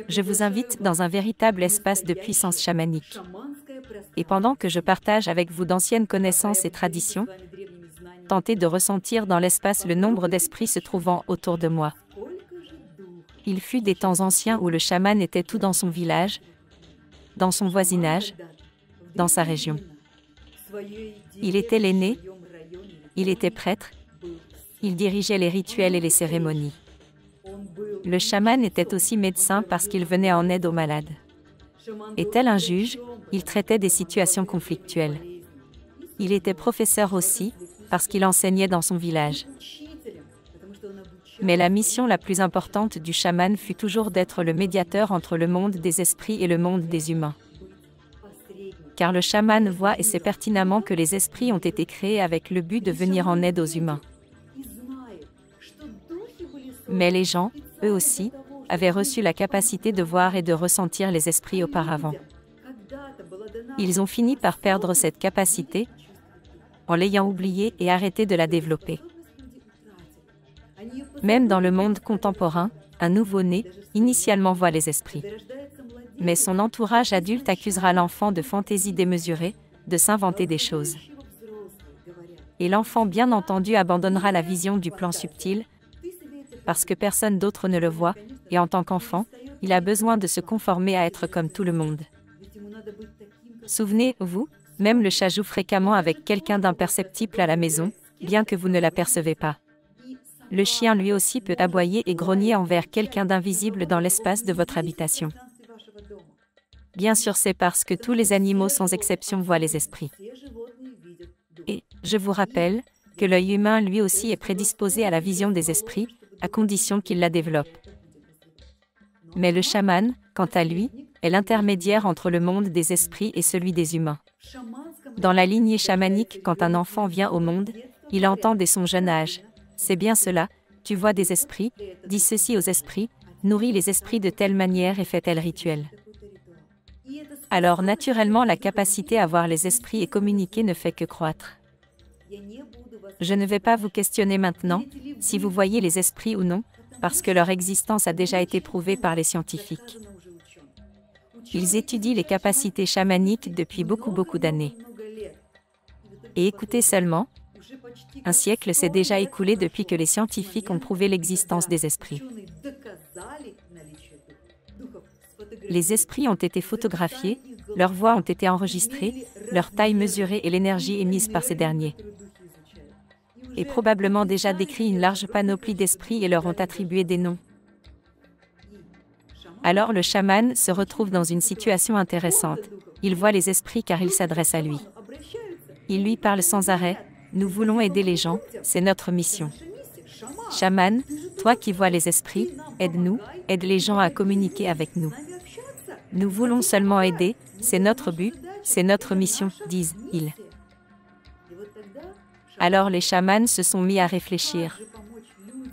Je vous invite dans un véritable espace de puissance chamanique. Et pendant que je partage avec vous d'anciennes connaissances et traditions, tentez de ressentir dans l'espace le nombre d'esprits se trouvant autour de moi. Il fut des temps anciens où le chaman était tout dans son village, dans son voisinage, dans sa région. Il était l'aîné, il était prêtre, il dirigeait les rituels et les cérémonies. Le chaman était aussi médecin parce qu'il venait en aide aux malades. Et tel un juge, il traitait des situations conflictuelles. Il était professeur aussi, parce qu'il enseignait dans son village. Mais la mission la plus importante du chaman fut toujours d'être le médiateur entre le monde des esprits et le monde des humains. Car le chaman voit et sait pertinemment que les esprits ont été créés avec le but de venir en aide aux humains. Mais les gens, eux aussi, avaient reçu la capacité de voir et de ressentir les esprits auparavant. Ils ont fini par perdre cette capacité, en l'ayant oubliée et arrêté de la développer. Même dans le monde contemporain, un nouveau-né, initialement voit les esprits. Mais son entourage adulte accusera l'enfant de fantaisie démesurée, de s'inventer des choses. Et l'enfant bien entendu abandonnera la vision du plan subtil, parce que personne d'autre ne le voit, et en tant qu'enfant, il a besoin de se conformer à être comme tout le monde. Souvenez-vous, même le chat joue fréquemment avec quelqu'un d'imperceptible à la maison, bien que vous ne l'apercevez pas. Le chien lui aussi peut aboyer et grogner envers quelqu'un d'invisible dans l'espace de votre habitation. Bien sûr, c'est parce que tous les animaux sans exception voient les esprits. Et, je vous rappelle, que l'œil humain lui aussi est prédisposé à la vision des esprits, à condition qu'il la développe. Mais le chaman, quant à lui, est l'intermédiaire entre le monde des esprits et celui des humains. Dans la lignée chamanique, quand un enfant vient au monde, il entend dès son jeune âge. C'est bien cela, tu vois des esprits, dis ceci aux esprits, nourris les esprits de telle manière et fais tel rituel. Alors naturellement la capacité à voir les esprits et communiquer ne fait que croître. Je ne vais pas vous questionner maintenant, si vous voyez les esprits ou non, parce que leur existence a déjà été prouvée par les scientifiques. Ils étudient les capacités chamaniques depuis beaucoup d'années. Et écoutez seulement, un siècle s'est déjà écoulé depuis que les scientifiques ont prouvé l'existence des esprits. Les esprits ont été photographiés, leurs voix ont été enregistrées, leur taille mesurée et l'énergie émise par ces derniers. Et probablement déjà décrit une large panoplie d'esprits et leur ont attribué des noms. Alors le chaman se retrouve dans une situation intéressante. Il voit les esprits car ils s'adressent à lui. Il lui parle sans arrêt. Nous voulons aider les gens, c'est notre mission. Chaman, toi qui vois les esprits, aide-nous, aide les gens à communiquer avec nous. Nous voulons seulement aider, c'est notre but, c'est notre mission, disent-ils. Alors les chamans se sont mis à réfléchir.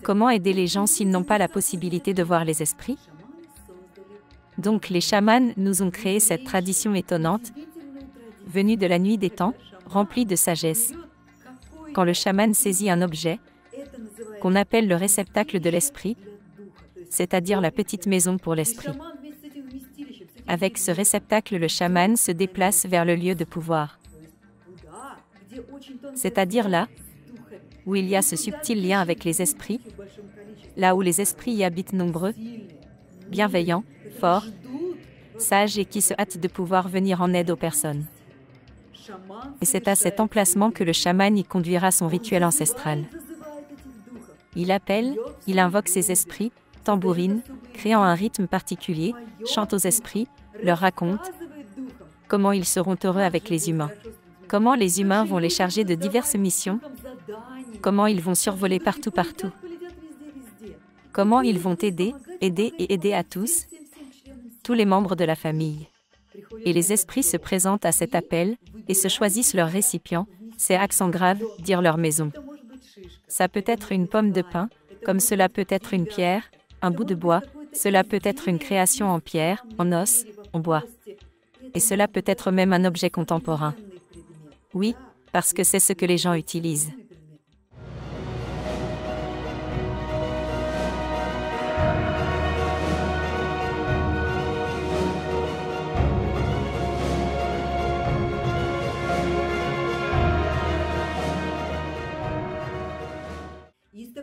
Comment aider les gens s'ils n'ont pas la possibilité de voir les esprits? Donc les chamans nous ont créé cette tradition étonnante, venue de la nuit des temps, remplie de sagesse. Quand le chaman saisit un objet, qu'on appelle le réceptacle de l'esprit, c'est-à-dire la petite maison pour l'esprit. Avec ce réceptacle, le chaman se déplace vers le lieu de pouvoir. C'est-à-dire là, où il y a ce subtil lien avec les esprits, là où les esprits y habitent nombreux, bienveillants, forts, sages et qui se hâtent de pouvoir venir en aide aux personnes. Et c'est à cet emplacement que le chaman y conduira son rituel ancestral. Il appelle, il invoque ses esprits, tambourine, créant un rythme particulier, chante aux esprits, leur raconte comment ils seront heureux avec les humains, comment les humains vont les charger de diverses missions, comment ils vont survoler partout, comment ils vont aider et aider à tous les membres de la famille. Et les esprits se présentent à cet appel et se choisissent leur récipient, c'est accent grave, dire leur maison. Ça peut être une pomme de pin, comme cela peut être une pierre, un bout de bois, cela peut être une création en pierre, en os, en bois. Et cela peut être même un objet contemporain. Oui, parce que c'est ce que les gens utilisent.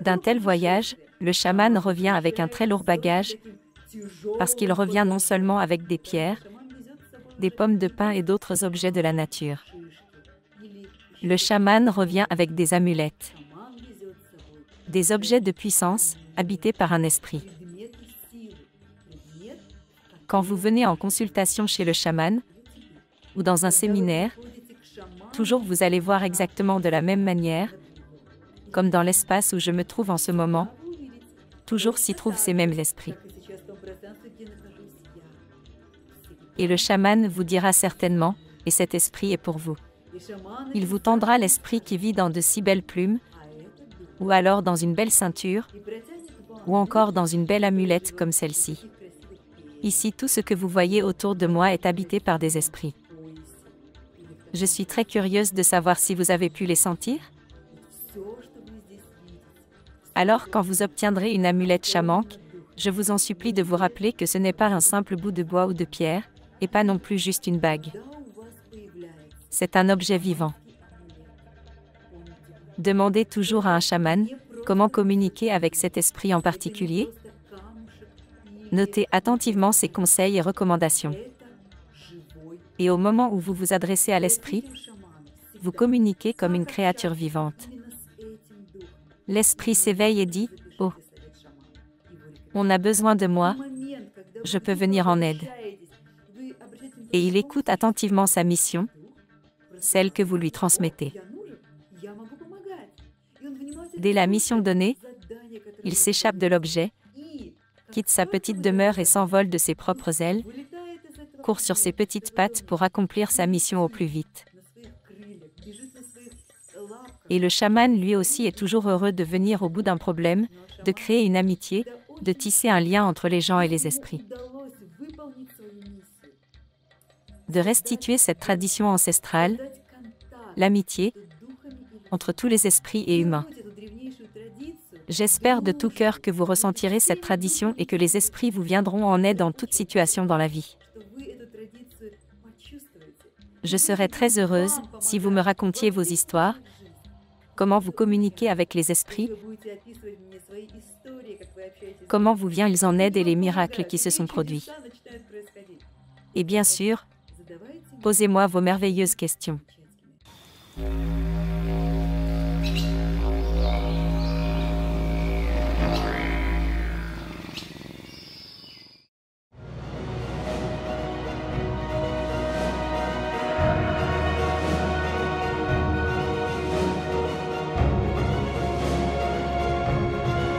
D'un tel voyage, le chaman revient avec un très lourd bagage, parce qu'il revient non seulement avec des pierres, des pommes de pin et d'autres objets de la nature. Le chaman revient avec des amulettes, des objets de puissance, habités par un esprit. Quand vous venez en consultation chez le chaman, ou dans un séminaire, toujours vous allez voir exactement de la même manière, comme dans l'espace où je me trouve en ce moment, toujours s'y trouvent ces mêmes esprits. Et le chaman vous dira certainement, et cet esprit est pour vous. Il vous tendra l'esprit qui vit dans de si belles plumes, ou alors dans une belle ceinture, ou encore dans une belle amulette comme celle-ci. Ici, tout ce que vous voyez autour de moi est habité par des esprits. Je suis très curieuse de savoir si vous avez pu les sentir. Alors, quand vous obtiendrez une amulette chamanque, je vous en supplie de vous rappeler que ce n'est pas un simple bout de bois ou de pierre, et pas non plus juste une bague. C'est un objet vivant. Demandez toujours à un chaman comment communiquer avec cet esprit en particulier. Notez attentivement ses conseils et recommandations. Et au moment où vous vous adressez à l'esprit, vous communiquez comme une créature vivante. L'esprit s'éveille et dit « Oh, on a besoin de moi, je peux venir en aide. » Et il écoute attentivement sa mission, celle que vous lui transmettez. Dès la mission donnée, il s'échappe de l'objet, quitte sa petite demeure et s'envole de ses propres ailes, court sur ses petites pattes pour accomplir sa mission au plus vite. Et le chaman lui aussi est toujours heureux de venir au bout d'un problème, de créer une amitié, de tisser un lien entre les gens et les esprits. De restituer cette tradition ancestrale, l'amitié, entre tous les esprits et humains. J'espère de tout cœur que vous ressentirez cette tradition et que les esprits vous viendront en aide en toute situation dans la vie. Je serais très heureuse si vous me racontiez vos histoires, comment vous communiquez avec les esprits, comment vous viennent en aide et les miracles qui se sont produits. Et bien sûr, posez-moi vos merveilleuses questions.